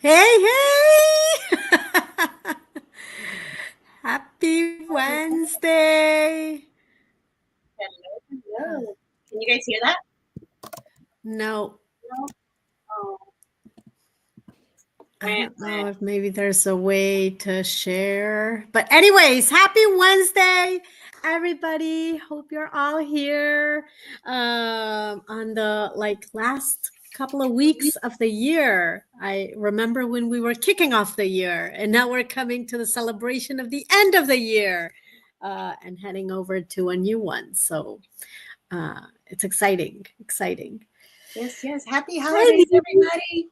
Hey, hey! Happy Wednesday. Hello, Oh, hello. Can you guys hear that? no, No. Oh, I wah, don't wah. know if maybe there's a way to share. But anyways, happy Wednesday, everybody. Hope you're all here on the last couple of weeks of the year. I remember when we were kicking off the year, and now we're coming to the celebration of the end of the year and heading over to a new one. So it's exciting, exciting. Yes, yes. Happy Hi, holidays, Dee. everybody.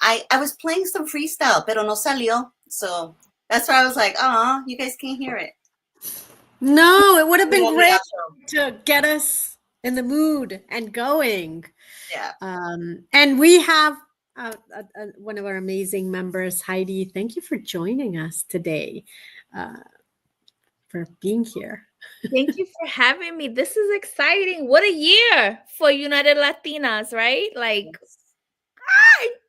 I was playing some freestyle, pero no salió. So that's why I was like, oh, you guys can't hear it. No, it would have been Muy great obligado. to get us in the mood and going. Yeah. And we have one of our amazing members, Heidi. Thank you for joining us today, uh, for being here. Thank you for having me. This is exciting. What a year for United Latinas, right?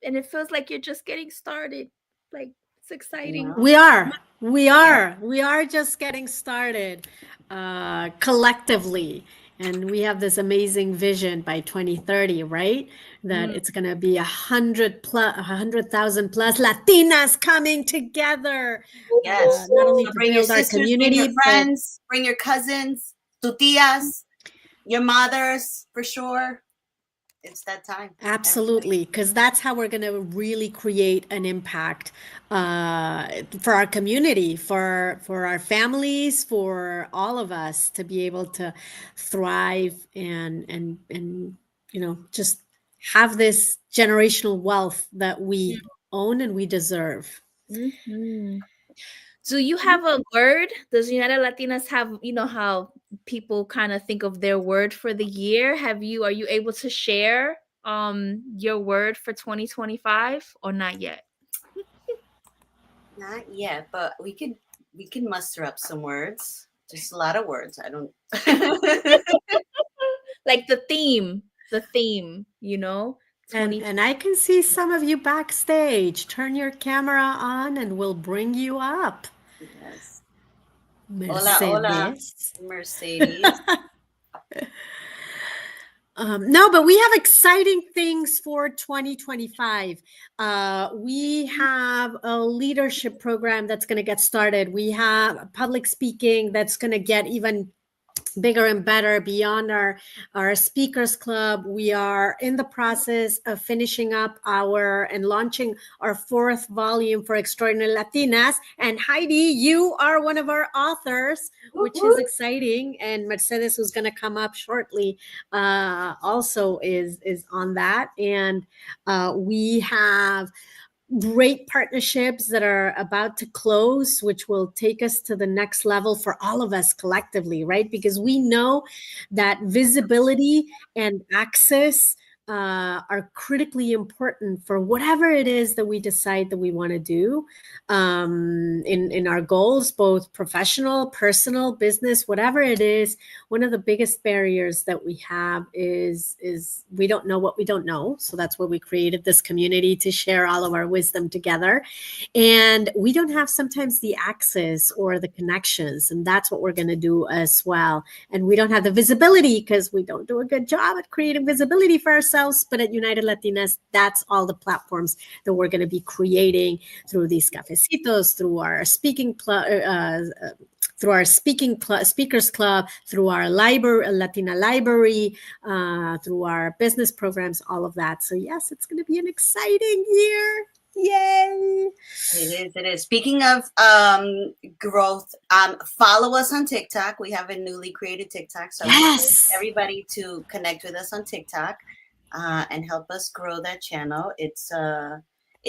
And it feels like you're just getting started. Like, it's exciting. We are. We Yeah. are. We are just getting started collectively. And we have this amazing vision by 2030, right? That it's going to be 100,000 plus Latinas coming together, Yes. not only So to bring your build our sisters, bring your community, but friends, bring your cousins, tu tías, your mothers, for sure. It's that time. absolutely, because that's how we're going to really create an impact for our community, for our families, for all of us to be able to thrive and just have this generational wealth that we own and we deserve. Mhm. Do you have a word? Does United Latinas have, how people kind of think of their word for the year? Are you able to share your word for 2025 or not yet? Not yet, but we can muster up some words. Just a lot of words. I don't. Like the theme, And 20. and I can see some of you backstage. Turn your camera on and we'll bring you up. Yes. Hola, hola, Mercedes. Mercedes. No, but we have exciting things for 2025. We have a leadership program that's going to get started. We have public speaking that's going to get even bigger and better beyond our speakers club. We are in the process of finishing up and launching our 4th volume for Extraordinary Latinas. And Heidi, you are one of our authors, which is exciting. And Mercedes, who's going to come up shortly, also is on that. And we have great partnerships that are about to close, which will take us to the next level for all of us collectively, right? Because we know that visibility and access are critically important for whatever it is that we decide that we want to do in our goals, both professional, personal, business, whatever it is. One of the biggest barriers that we have is we don't know what we don't know. So that's why we created this community, to share all of our wisdom together. And we don't have sometimes the access or the connections, and that's what we're going to do as well. And we don't have the visibility because we don't do a good job at creating visibility for ourselves. But at United Latinas, that's all the platforms that we're going to be creating through these cafecitos, through our speakers club, through our library, Latina library, through our business programs, all of that. So yes, it's going to be an exciting year. Yay! It is. Speaking of growth, follow us on TikTok. We have a newly created TikTok. So I want everybody to connect with us on TikTok and help us grow that channel. It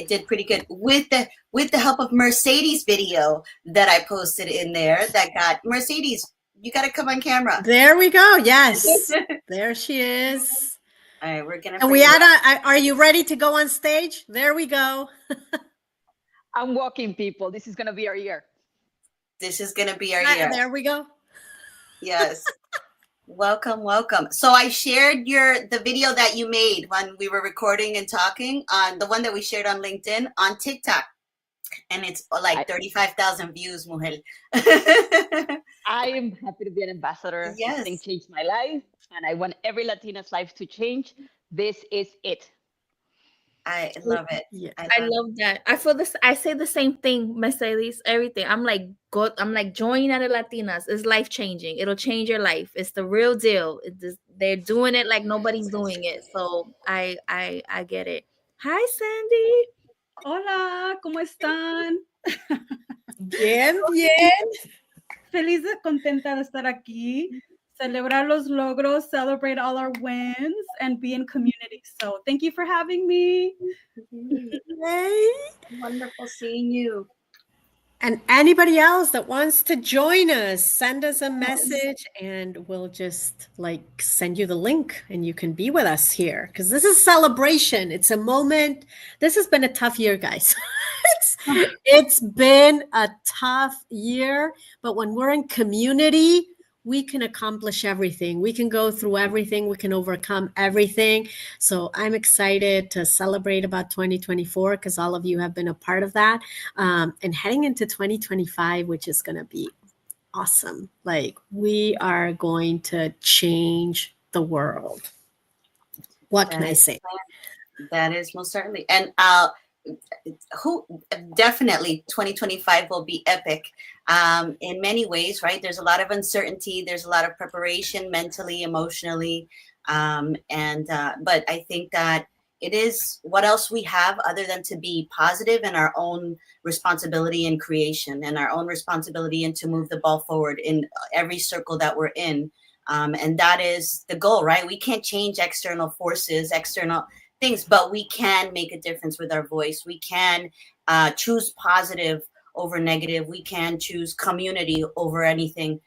did pretty good with the help of Mercedes video that I posted in there. That got Mercedes. You got to come on camera. There we go. Yes, there she is. All right, we're gonna. And we had are you ready to go on stage? There we go. I'm walking, people. This is gonna be our year. This is gonna be our year. There we go. Yes. Welcome, welcome. So I shared the video that you made when we were recording and talking on the one that we shared on LinkedIn on TikTok. And it's like 35,000 views, mujer. I am happy to be an ambassador. Yes. This thing changed my life, and I want every Latina's life to change. This is it. I love it. Yeah. I love that. I feel this. I say the same thing, Mercedes. Everything. I'm like, join United Latinas. It's life changing. It'll change your life. It's the real deal. They're doing it like nobody's doing it. So I get it. Hi, Sandy. Hola, ¿cómo están? Bien, bien. Feliz y contenta de estar aquí, celebrar los logros, celebrate all our wins, and be in community. So thank you for having me. Hey. Wonderful seeing you. And anybody else that wants to join us, send us a message and we'll just like send you the link and you can be with us here because this is celebration. It's a moment. This has been a tough year, guys. It's been a tough year, but when we're in community, we can accomplish everything. We can go through everything. We can overcome everything. So I'm excited to celebrate about 2024 because all of you have been a part of that. And heading into 2025, which is going to be awesome. Like we are going to change the world. What can I say? That is most certainly. And definitely 2025 will be epic in many ways, right? There's a lot of uncertainty. There's a lot of preparation mentally, emotionally. But I think that it is what else we have other than to be positive in our own responsibility in creation and our own responsibility and to move the ball forward in every circle that we're in. And that is the goal, right? We can't change external forces, external things, but we can make a difference with our voice. We can choose positive over negative. We can choose community over anything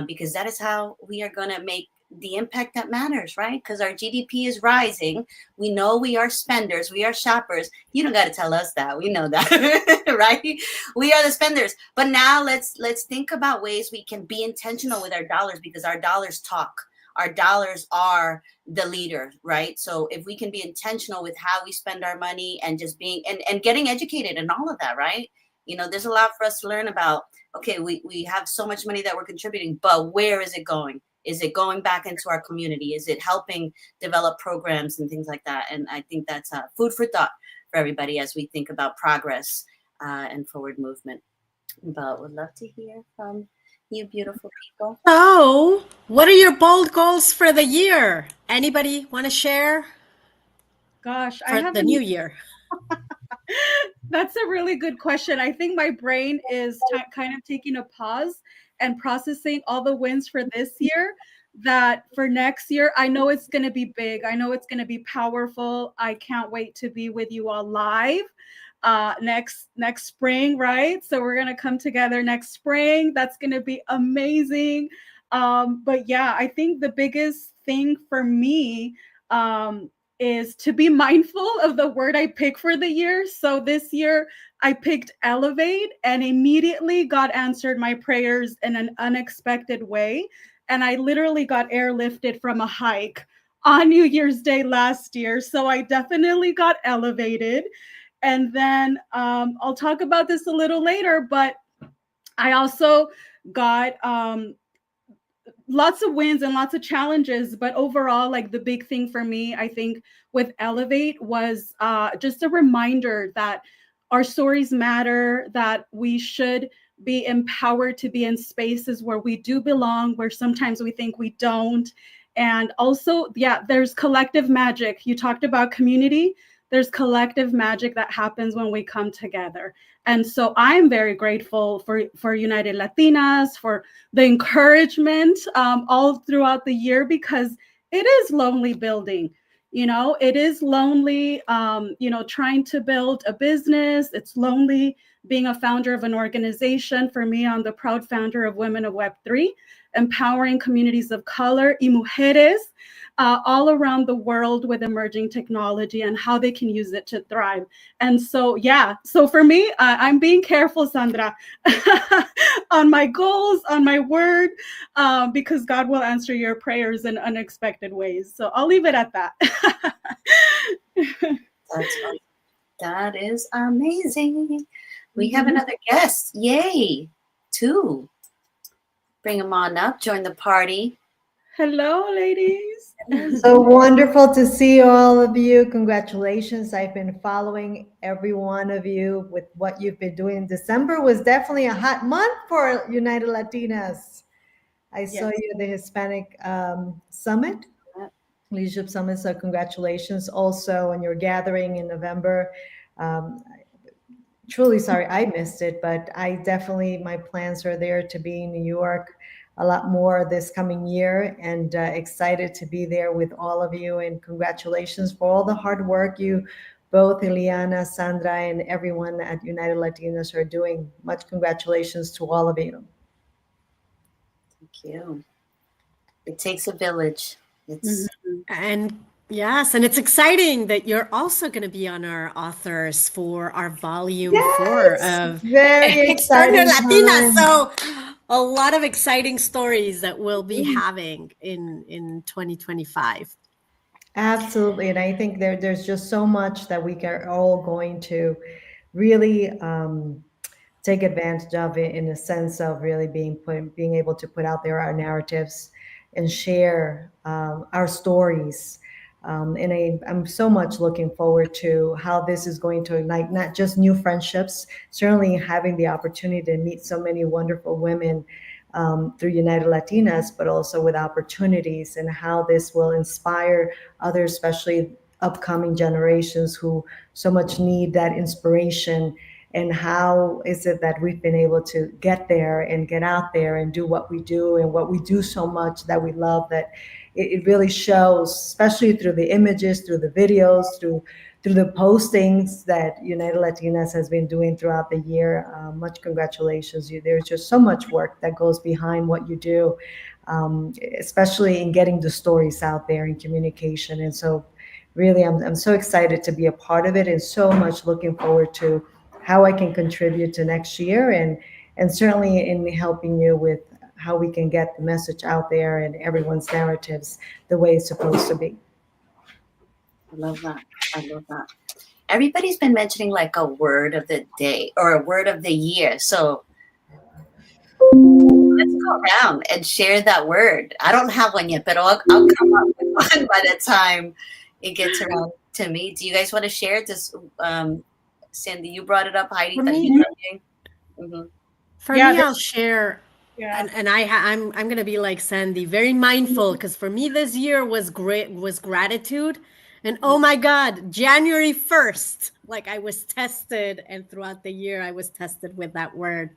because that is how we are going to make the impact that matters, right? Because our GDP is rising. We know we are spenders. We are shoppers. You don't got to tell us that. We know that, right? We are the spenders. But now let's think about ways we can be intentional with our dollars because our dollars talk. Our dollars are the leader, right? So if we can be intentional with how we spend our money and just being and getting educated and all of that, right? You know, there's a lot for us to learn about. Okay, we have so much money that we're contributing, but where is it going? Is it going back into our community? Is it helping develop programs and things like that? And I think that's food for thought for everybody as we think about progress and forward movement. But would love to hear from you beautiful people. So, what are your bold goals for the year? Anybody want to share? Gosh, For the new year. That's a really good question. I think my brain is kind of taking a pause and processing all the wins for this year. That for next year, I know it's going to be big. I know it's going to be powerful. I can't wait to be with you all live next spring, right? So we're going to come together next spring. That's going to be amazing. But yeah, I think the biggest thing for me is to be mindful of the word I pick for the year. So this year I picked elevate, and immediately God answered my prayers in an unexpected way. And I literally got airlifted from a hike on New Year's Day last year. So I definitely got elevated. And then I'll talk about this a little later, but I also got lots of wins and lots of challenges, but overall, like the big thing for me, I think with Elevate was just a reminder that our stories matter, that we should be empowered to be in spaces where we do belong, where sometimes we think we don't. And also, yeah, there's collective magic. You talked about community. There's collective magic that happens when we come together. And so I'm very grateful for United Latinas, for the encouragement all throughout the year, because it is lonely building. You know, it is lonely, trying to build a business. It's lonely being a founder of an organization. For me, I'm the proud founder of Women of Web3, empowering communities of color, y mujeres, all around the world with emerging technology and how they can use it to thrive. And so, yeah, so for me, I'm being careful, Sandra, on my goals, on my word, because God will answer your prayers in unexpected ways. So I'll leave it at that. That is amazing. We have another guest. Yay. 2. Bring them on up. Join the party. Hello, ladies. So wonderful to see all of you. Congratulations. I've been following every one of you with what you've been doing. December was definitely a hot month for United Latinas. I saw you at the Hispanic Summit, Leadership Summit. So congratulations also on your gathering in November. Truly sorry I missed it, but my plans are there to be in New York a lot more this coming year, and excited to be there with all of you. And congratulations for all the hard work you both, Ileana, Sandra, and everyone at United Latinas are doing. Much congratulations to all of you. Thank you. It takes a village. And yes, and it's exciting that you're also going to be on our authors for our volume 4 of very exciting Latina. So a lot of exciting stories that we'll be having in 2025. Absolutely. And I think there's just so much that we are all going to really take advantage of it, in the sense of really being able to put out there our narratives and share our stories. And I'm so much looking forward to how this is going to ignite not just new friendships, certainly having the opportunity to meet so many wonderful women through United Latinas, but also with opportunities, and how this will inspire others, especially upcoming generations who so much need that inspiration. And how is it that we've been able to get there and get out there and do what we do, and what we do so much that we love, that it really shows, especially through the images, through the videos, through the postings that United Latinas has been doing throughout the year. Much congratulations. There's just so much work that goes behind what you do, especially in getting the stories out there in communication. And so really, I'm so excited to be a part of it, and so much looking forward to how I can contribute to next year, and certainly in helping you with how we can get the message out there and everyone's narratives the way it's supposed to be. I love that. Everybody's been mentioning like a word of the day or a word of the year. So let's go around and share that word. I don't have one yet, but I'll come up with one by the time it gets around to me. Do you guys want to share this? Cindy, you brought it up. Heidi, For me, I'll share. Yeah. And I'm going to be like Sandy, very mindful, because for me this year was gratitude. And oh my God, January 1st, like I was tested, and throughout the year I was tested with that word,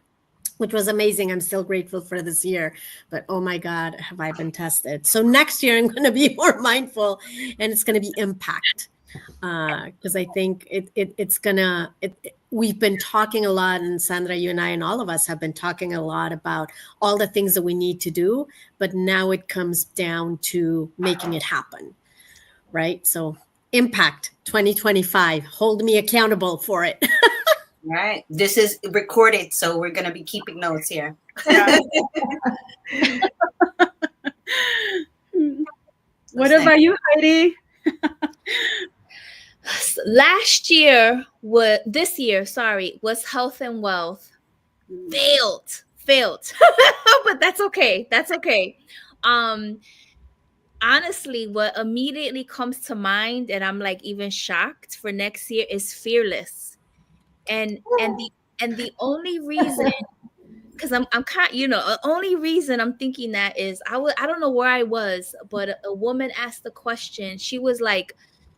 which was amazing. I'm still grateful for this year, but oh my God, have I been tested. So next year I'm going to be more mindful, and it's going to be impact. Because I think we've been talking a lot, and Sandra, you and I, and all of us have been talking a lot about all the things that we need to do, but now it comes down to making it happen, right? So impact 2025, hold me accountable for it. All right. This is recorded, so we're going to be keeping notes here. Yeah. What about you, Heidi? This year was health and wealth. Failed. But that's okay. Honestly, what immediately comes to mind, and I'm like even shocked for next year, is fearless. And the only reason, because I'm kind, the only reason I'm thinking that is I don't know where I was, but a woman asked the question. She was like,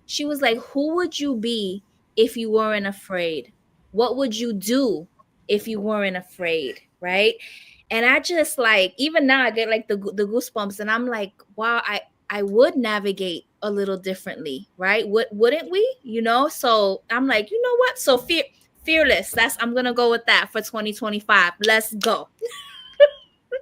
who would you be if you weren't afraid? What would you do if you weren't afraid? Right? And I just like, even now I get like the goosebumps, and I'm like, wow, I would navigate a little differently, right? Wouldn't we? So I'm like, you know what? So fearless. I'm gonna go with that for 2025. Let's go.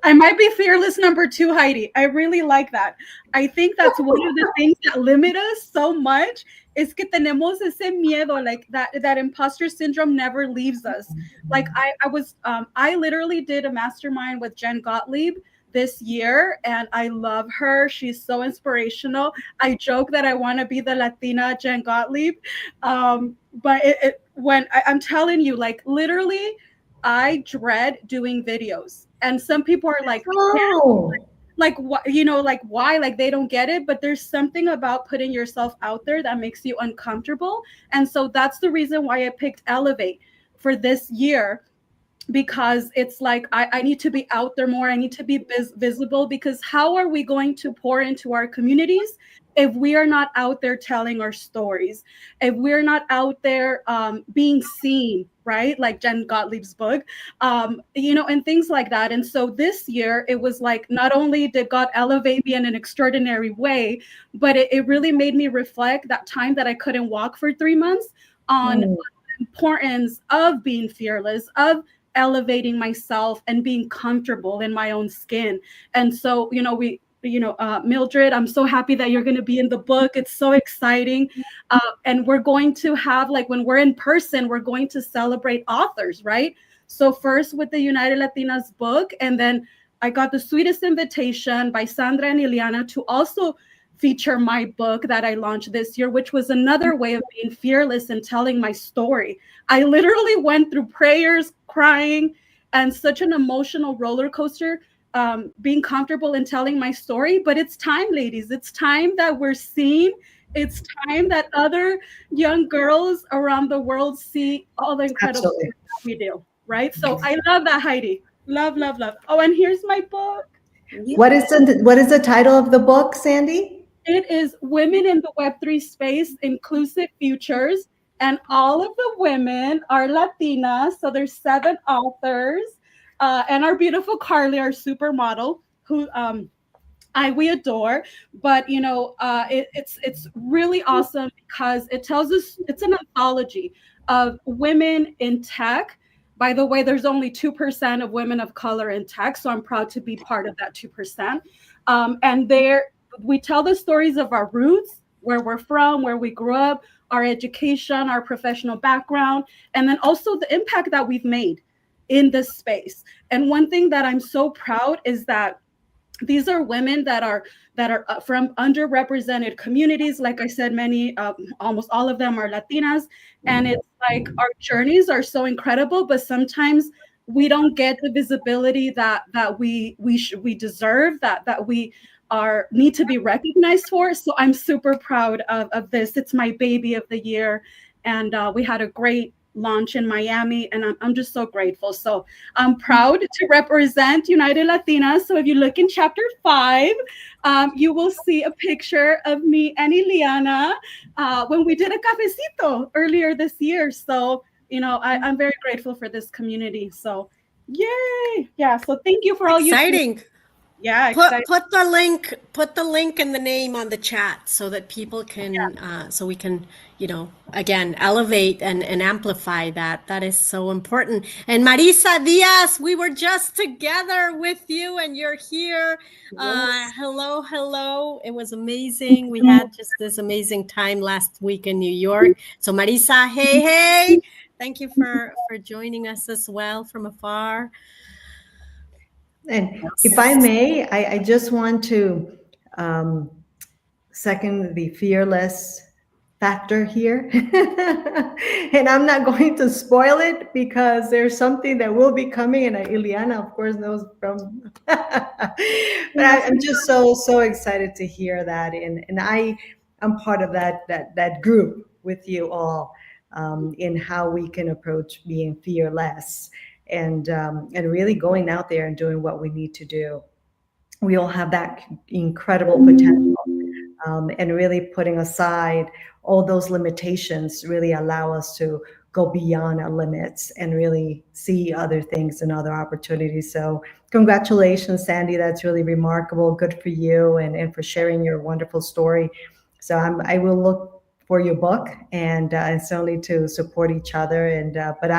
I might be fearless number 2, Heidi. I really like that. I think that's one of the things that limit us so much is que tenemos ese miedo, like that imposter syndrome never leaves us. Like I literally did a mastermind with Jen Gottlieb this year, and I love her. She's so inspirational. I joke that I want to be the Latina Jen Gottlieb, but I'm telling you, like literally, I dread doing videos, and some people are like, Oh, like what, like why, like they don't get it, but there's something about putting yourself out there that makes you uncomfortable, and so that's the reason why I picked Elevate for this year, because it's like I need to be out there more. I need to be visible, because how are we going to pour into our communities if we are not out there telling our stories, if we're not out there being seen, right? Like Jen Gottlieb's book, and things like that. And so this year, it was like, not only did God elevate me in an extraordinary way, but it really made me reflect that time that I couldn't walk for 3 months on the importance of being fearless, of elevating myself and being comfortable in my own skin. And so, Mildred, I'm so happy that you're going to be in the book. It's so exciting. And we're going to have, like, when we're in person, we're going to celebrate authors, right? So first with the United Latinas book, and then I got the sweetest invitation by Sandra and Ileana to also feature my book that I launched this year, which was another way of being fearless and telling my story. I literally went through prayers, crying, and such an emotional roller coaster, being comfortable in telling my story. But it's time, ladies. It's time that we're seen. It's time that other young girls around the world see all the incredible things that we do, right? So I love that, Heidi. Love, love, love. Oh, and here's my book. What is the title of the book, Sandy? It is Women in the Web3 Space, Inclusive Futures. And all of the women are Latinas. So there's 7 authors. And our beautiful Carly, our supermodel, who we adore. But it's really awesome because it tells us, it's an anthology of women in tech. By the way, there's only 2% of women of color in tech, so I'm proud to be part of that 2%. And we tell the stories of our roots, where we're from, where we grew up, our education, our professional background, and then also the impact that we've made in this space. And one thing that I'm so proud is that these are women that are from underrepresented communities. Like I said, many, almost all of them are Latinas, and it's like our journeys are so incredible, but sometimes we don't get the visibility that we deserve, that we need to be recognized for. So I'm super proud of this. It's my baby of the year, and we had a great launch in Miami, and I'm just so grateful. So I'm proud to represent United Latinas. So if you look in chapter 5, you will see a picture of me and Ileana when we did a cafecito earlier this year. So I'm very grateful for this community. So yay. Yeah, so thank you for all you exciting. Yeah, put the link and the name on the chat so that people can so we can again elevate and amplify that. That is so important. And Marisa Diaz, we were just together with you and you're here. Hello, it was amazing. We had just this amazing time last week in New York. So Marisa, hey, thank you for joining us as well from afar. And if I may, I just want to second the fearless factor here. And I'm not going to spoil it because there's something that will be coming, and Ileana, of course, knows from. But I'm just so excited to hear that, and I'm part of that group with you all in how we can approach being fearless and really going out there and doing what we need to do. We all have that incredible potential, and really putting aside all those limitations really allow us to go beyond our limits and really see other things and other opportunities. So congratulations, Sandy. That's really remarkable. Good for you, and for sharing your wonderful story. So I will look for your book, and certainly to support each other. And but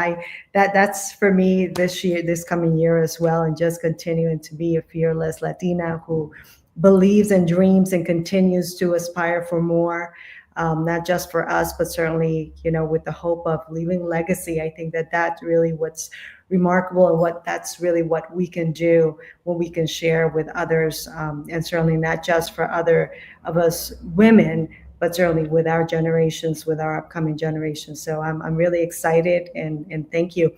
that's for me this coming year as well, and just continuing to be a fearless Latina who believes and dreams and continues to aspire for more, not just for us, but certainly, with the hope of leaving legacy. I think that that's really what's remarkable, and that's really what we can do when we can share with others, and certainly not just for other of us women, but certainly with our generations, with our upcoming generations. So I'm really excited, and thank you.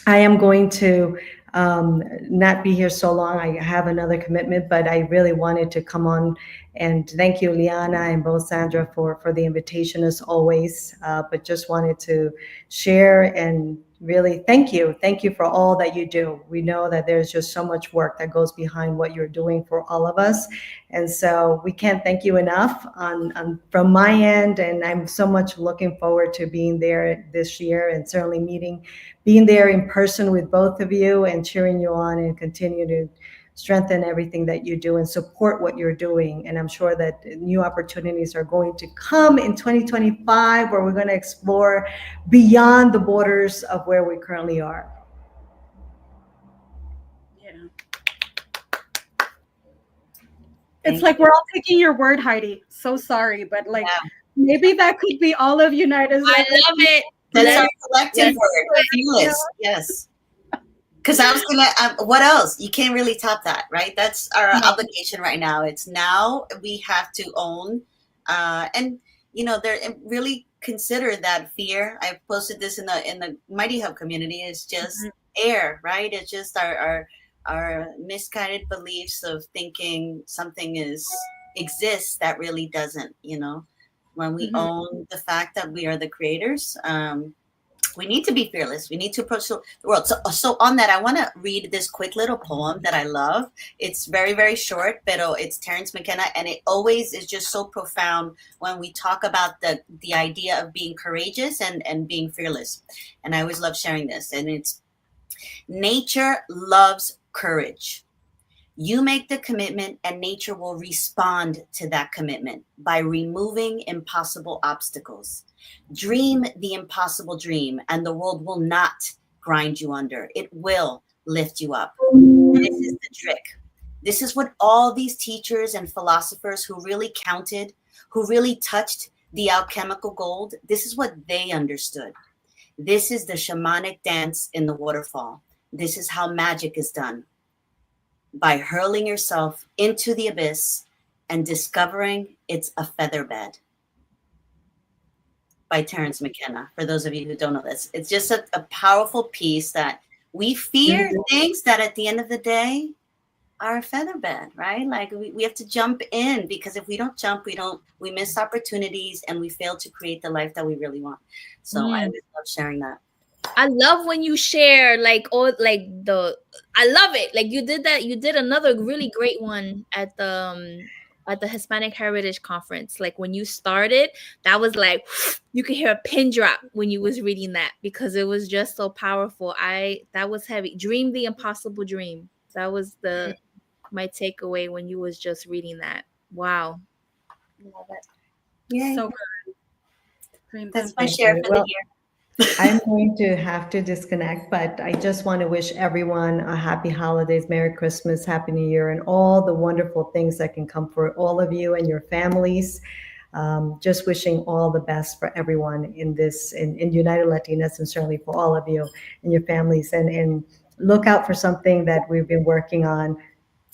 I am going to not be here so long. I have another commitment, but I really wanted to come on and thank you, Liana and both Sandra, for the invitation as always. But just wanted to share and really thank you. Thank you for all that you do. We know that there's just so much work that goes behind what you're doing for all of us. And so we can't thank you enough from my end. And I'm so much looking forward to being there this year, and certainly being there in person with both of you and cheering you on, and continue to strengthen everything that you do and support what you're doing. And I'm sure that new opportunities are going to come in 2025, where we're going to explore beyond the borders of where we currently are. Yeah. It's like we're all taking your word, Heidi. So sorry, but like maybe that could be all of United's. I love it. That's our collective word. Fearless. Yes. Because I was gonna. What else? You can't really top that, right? That's our obligation right now. It's now we have to own, and there really consider that fear. I posted this in the Mighty Hub community. It's just air, right? It's just our misguided beliefs of thinking something exists that really doesn't. When we own the fact that we are the creators. We need to be fearless. We need to approach the world. So on that, I want to read this quick little poem that I love. It's very, very short, but it's Terence McKenna, and it always is just so profound when we talk about the idea of being courageous and being fearless. And I always love sharing this. And it's, nature loves courage. You make the commitment, and nature will respond to that commitment by removing impossible obstacles. Dream the impossible dream, and the world will not grind you under. It will lift you up. This is the trick. This is what all these teachers and philosophers who really counted, who really touched the alchemical gold, this is what they understood. This is the shamanic dance in the waterfall. This is how magic is done. By hurling yourself into the abyss and discovering it's a feather bed. By Terence McKenna, for those of you who don't know this. It's just a powerful piece that we fear things that at the end of the day are a feather bed, right? Like we have to jump in, because if we don't jump, we miss opportunities, and we fail to create the life that we really want. So I always love sharing that. I love when you share I love it. Like you did that. You did another really great one at the Hispanic Heritage Conference. Like when you started, that was like, you could hear a pin drop when you was reading that, because it was just so powerful. That was heavy. Dream the impossible dream. That was my takeaway when you was just reading that. Wow. Love it. Yeah. So good. That's my share for the year. I'm going to have to disconnect, but I just want to wish everyone a happy holidays, Merry Christmas, Happy New Year, and all the wonderful things that can come for all of you and your families. Just wishing all the best for everyone in United Latinas, and certainly for all of you and your families. And look out for something that we've been working on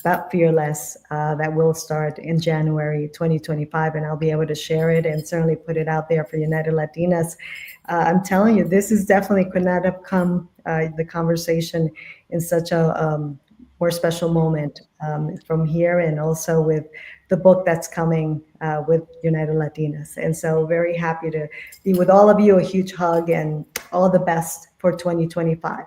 about Fearless that will start in January 2025, and I'll be able to share it and certainly put it out there for United Latinas. I'm telling you, this is definitely could not have come, the conversation, in such a more special moment from here, and also with the book that's coming with United Latinas. And so very happy to be with all of you. A huge hug and all the best for 2025.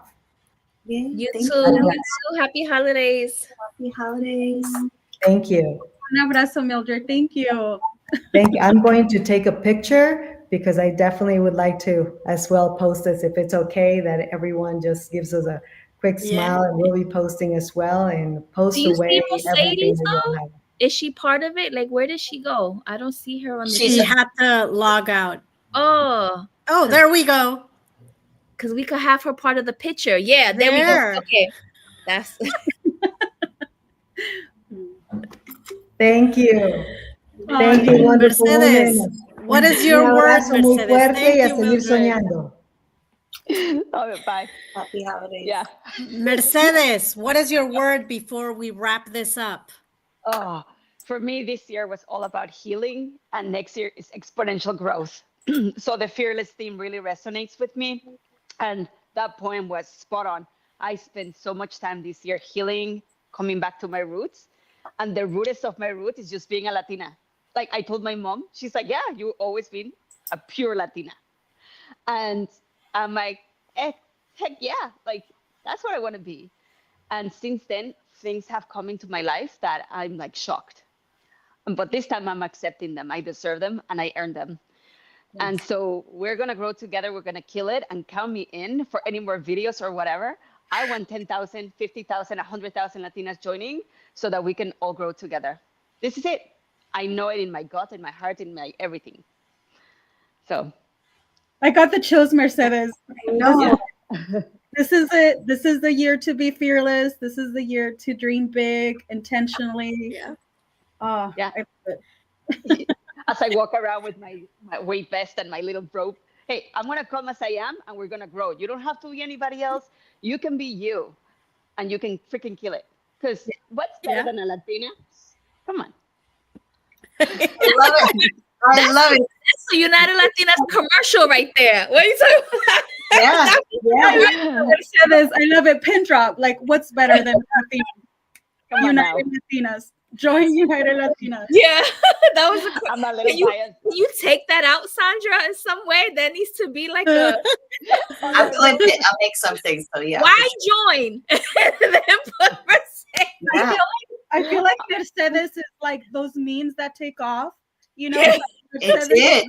Yeah, you too. Happy holidays. Happy holidays. Thank you. Un abrazo, Mildred. Thank you. Thank you. I'm going to take a picture, because I definitely would like to as well post this, if it's okay, that everyone just gives us a quick smile, and we'll be posting as well, and post away everything that you have. Is she part of it? Like, where did she go? I don't see her on the She had to log out. Oh, there we go. Because we could have her part of the picture. Yeah, there we go. Okay. That's Thank you. Thank you, wonderful Mercedes, woman. what is Un your word, abrazo muy Mercedes? fuerte Thank y a you, seguir Mildred. soñando. Oh, bye. Happy holidays. Yeah. Mercedes, what is your word before we wrap this up? Oh, for me, this year was all about healing, and next year is exponential growth. So the fearless theme really resonates with me. And that poem was spot on. I spent so much time this year healing, coming back to my roots. And the rootest of my roots is just being a Latina. Like I told my mom, she's like, yeah, you've always been a pure Latina. And I'm like, heck yeah, like that's what I want to be. And since then, things have come into my life that I'm like shocked. But this time I'm accepting them. I deserve them and I earn them. Yes. And so we're going to grow together. We're going to kill it, and count me in for any more videos or whatever. I want 10,000, 50,000, 100,000 Latinas joining so that we can all grow together. This is it. I know it in my gut, in my heart, in my everything. So. I got the chills, Mercedes. No. This is it. This is the year to be fearless. This is the year to dream big, intentionally. Yeah. Oh, yeah. I love it. As I walk around with my weight vest and my little rope, hey, I'm going to come as I am, and we're going to grow. You don't have to be anybody else. You can be you, and you can freaking kill it. Because what's better than a Latina? Come on. I love it. I love it. That's the United Latinas commercial right there. What are you talking about? I love it. Pin drop. Like, what's better than Latina? United Latinas. Join United Latinas. Yeah, that was I'm a little biased. Can you take that out, Sandra, in some way? There needs to be like a. I'll clip it. I'll make something. So yeah. Why join? Yeah. I feel like Mercedes is like those memes that take off. You know, it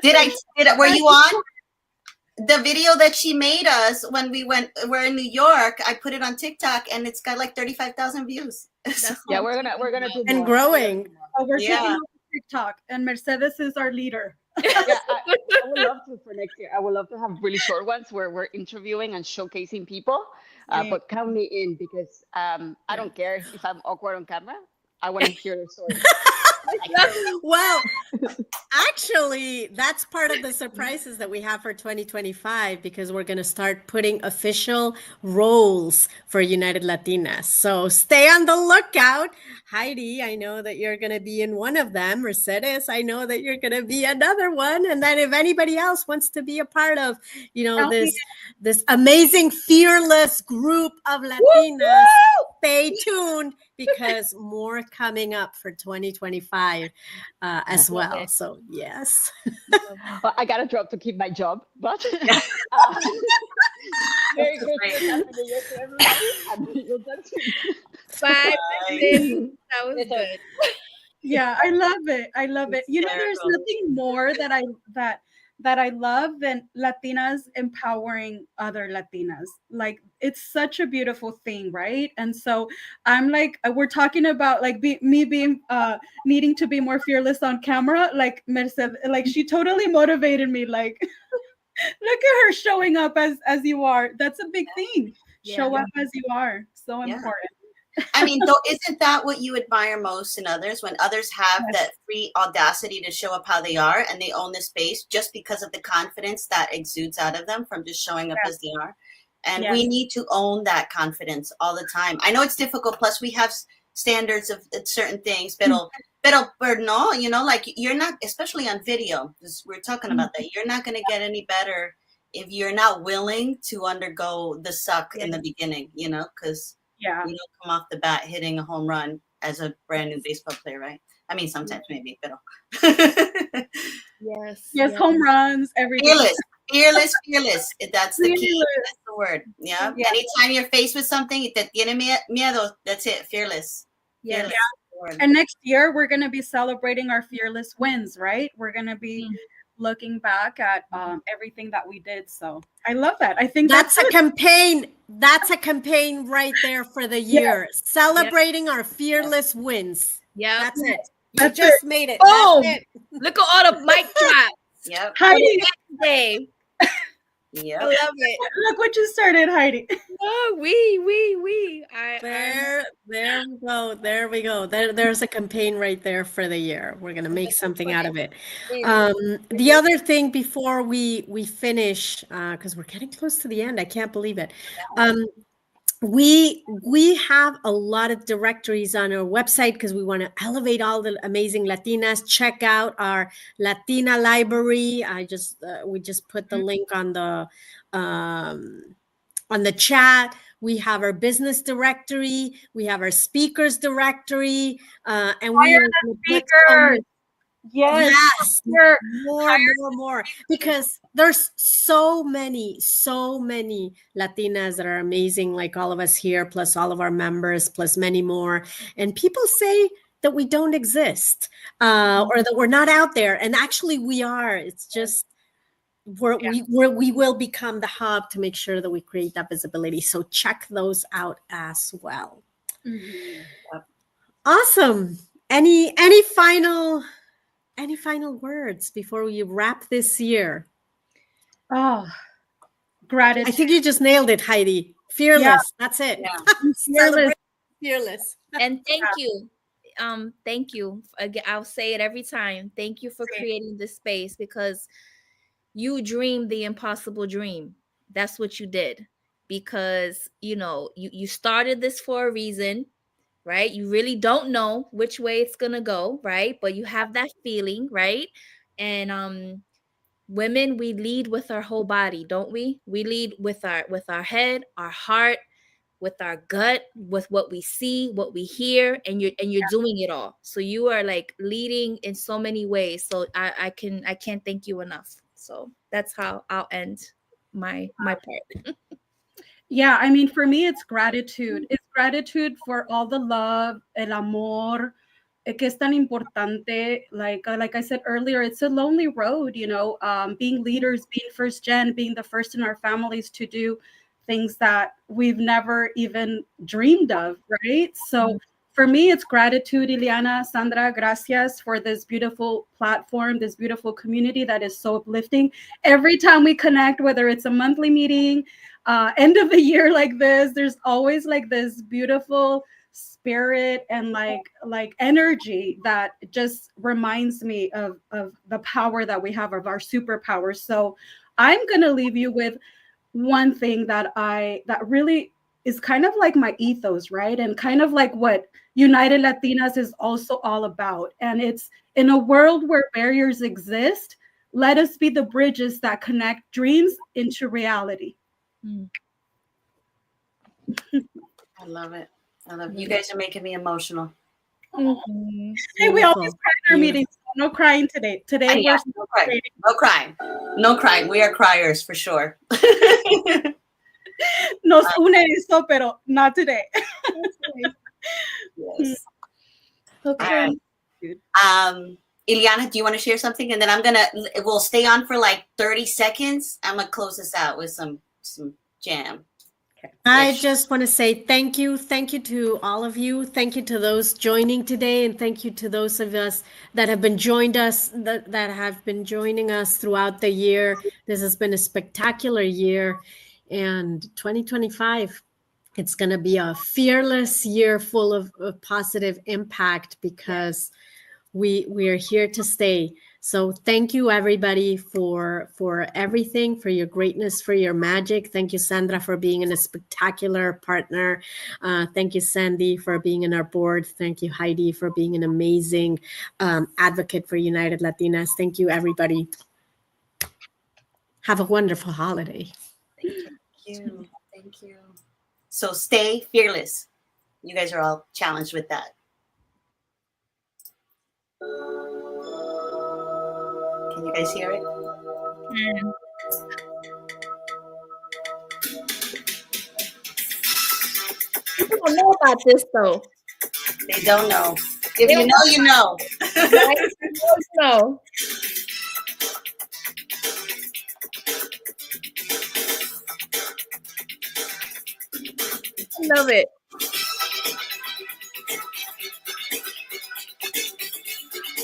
did. Were you on the video that she made us when we're in New York? I put it on TikTok and it's got like 35,000 views. Yeah, we're gonna do and more. growing. Oh, we're taking over TikTok, and Mercedes is our leader. I would love to for next year. I would love to have really short ones where we're interviewing and showcasing people. But count me in, because I don't care if I'm awkward on camera. I want to hear their story. Well, actually, that's part of the surprises that we have for 2025, because we're going to start putting official roles for United Latinas. So stay on the lookout. Heidi, I know that you're going to be in one of them. Mercedes, I know that you're going to be another one. And then if anybody else wants to be a part of, this amazing, fearless group of Latinas, stay tuned, because more coming up for 2025 as well. So yes. Well, I got a job to keep my job, but very good to everybody. Bye. That was good. Yeah, I love it. I love it. You know, there's nothing more that I love than Latinas empowering other Latinas. Like, it's such a beautiful thing, right? And so I'm like, we're talking about like me being needing to be more fearless on camera. Like Mercedes, like she totally motivated me. Like, look at her showing up as you are. That's a big thing. Show up as you are. So important. I mean, isn't that what you admire most in others, when others have that free audacity to show up how they are and they own the space just because of the confidence that exudes out of them from just showing up as they are? And we need to own that confidence all the time. I know it's difficult. Plus, we have standards of certain things, pero no, like you're not, especially on video, we're talking about that. You're not going to get any better if you're not willing to undergo the suck in the beginning, because you don't come off the bat hitting a home run as a brand new baseball player, right? I mean, sometimes maybe, but yes, home runs, everything. Fearless. That's the key. That's the word. Yeah. Anytime you're faced with something, te tiene miedo. That's it. Fearless. Yeah. And next year we're gonna be celebrating our fearless wins, right? We're gonna be looking back at everything that we did. So I love that. I think that's a campaign. That's a campaign right there for the year. Celebrating our fearless wins. Yep. That's it. You That's just made it. Boom. That's it. Look at all the mic drops. Yep. Heidi, Day. I Yep. love it. look what you started, Heidi. Oh, we. There we go. There we go. There's a campaign right there for the year. We're gonna make something out of it. The other thing before we finish, because we're getting close to the end, I can't believe it. We have a lot of directories on our website because we want to elevate all the amazing Latinas. Check out our Latina library. We just put the link on the chat. We have our business directory. We have our speakers directory, and we are going to put Speakers. Yes. yes, Here. more, because there's so many Latinas that are amazing, like all of us here, plus all of our members, plus many more. And people say that we don't exist, or that we're not out there, and actually we are. It's just we will become the hub to make sure that we create that visibility. So check those out as well. Awesome. Any final words before we wrap this year? Oh, gratitude. I think you just nailed it, Heidi. Fearless. Yeah. That's it. Yeah. Celebrate fearless. And thank you. Thank you. Again, I'll say it every time. Thank you for creating this space, because you dreamed the impossible dream. That's what you did, because you started this for a reason, right? You really don't know which way it's gonna go, right? But you have that feeling, right? And women, we lead with our whole body, don't we? We lead with our head, our heart, with our gut, with what we see, what we hear, and you're doing it all. So you are like leading in so many ways. So I can't thank you enough. So that's how I'll end my part. Yeah, I mean, for me, it's gratitude. It's gratitude for all the love, el amor, que es tan importante. Like I said earlier, it's a lonely road, being leaders, being first gen, being the first in our families to do things that we've never even dreamed of, right? So for me, it's gratitude, Ileana, Sandra, gracias for this beautiful platform, this beautiful community that is so uplifting. Every time we connect, whether it's a monthly meeting, end of the year like this, there's always like this beautiful spirit and like energy that just reminds me of the power that we have, of our superpowers. So I'm gonna leave you with one thing that really is kind of like my ethos, right? And kind of like what United Latinas is also all about. And it's, in a world where barriers exist, let us be the bridges that connect dreams into reality. I love it. You guys are making me emotional. Hey, we always cry in our meetings. No crying today. Today we're no crying. No crying. No crying. We are criers for sure. Nos une eso, pero not today. Yes. Okay. Ileana, do you want to share something? And then we'll stay on for like 30 seconds. I'm gonna close this out with some jam. I just want to say thank you to all of you. Thank you to those joining today, and thank you to those of us that have been joining us throughout the year. This has been a spectacular year, and 2025, it's going to be a fearless year full of positive impact, because we are here to stay. So thank you, everybody, for everything, for your greatness, for your magic. Thank you, Sandra, for being a spectacular partner. Thank you, Sandy, for being in our board. Thank you, Heidi, for being an amazing advocate for United Latinas. Thank you, everybody. Have a wonderful holiday. Thank you. So stay fearless. You guys are all challenged with that. Can you guys hear it? People don't know about this, though. They don't know. If you know, you know. No. I love it.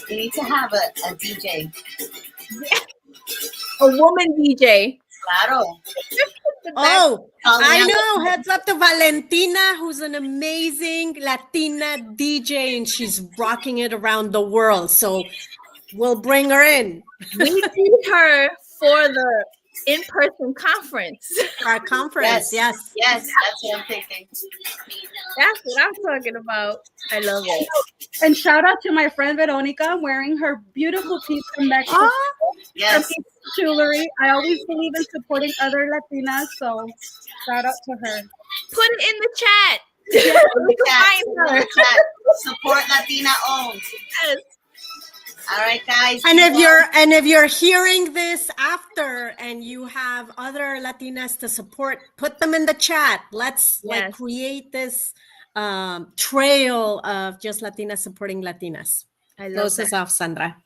We need to have a DJ. A woman DJ. Claro. Oh, Call me I out. know. Heads up to Valentina, who's an amazing Latina DJ, and she's rocking it around the world. So we'll bring her in. We need her for the in-person conference. Our conference. Yes. Yes, that's what I'm thinking. That's what I'm talking about. I love it. And shout out to my friend Veronica wearing her beautiful piece from Mexico. Oh, Yes. Jewelry. I always believe in supporting other Latinas, so shout out to her. Put it in the chat. Chat. Support Latina owned. Yes. All right, guys. and if you're hearing this after and you have other Latinas to support, put them in the chat. Let's like create this trail of just Latinas supporting Latinas. I love Close that. us off, Sandra.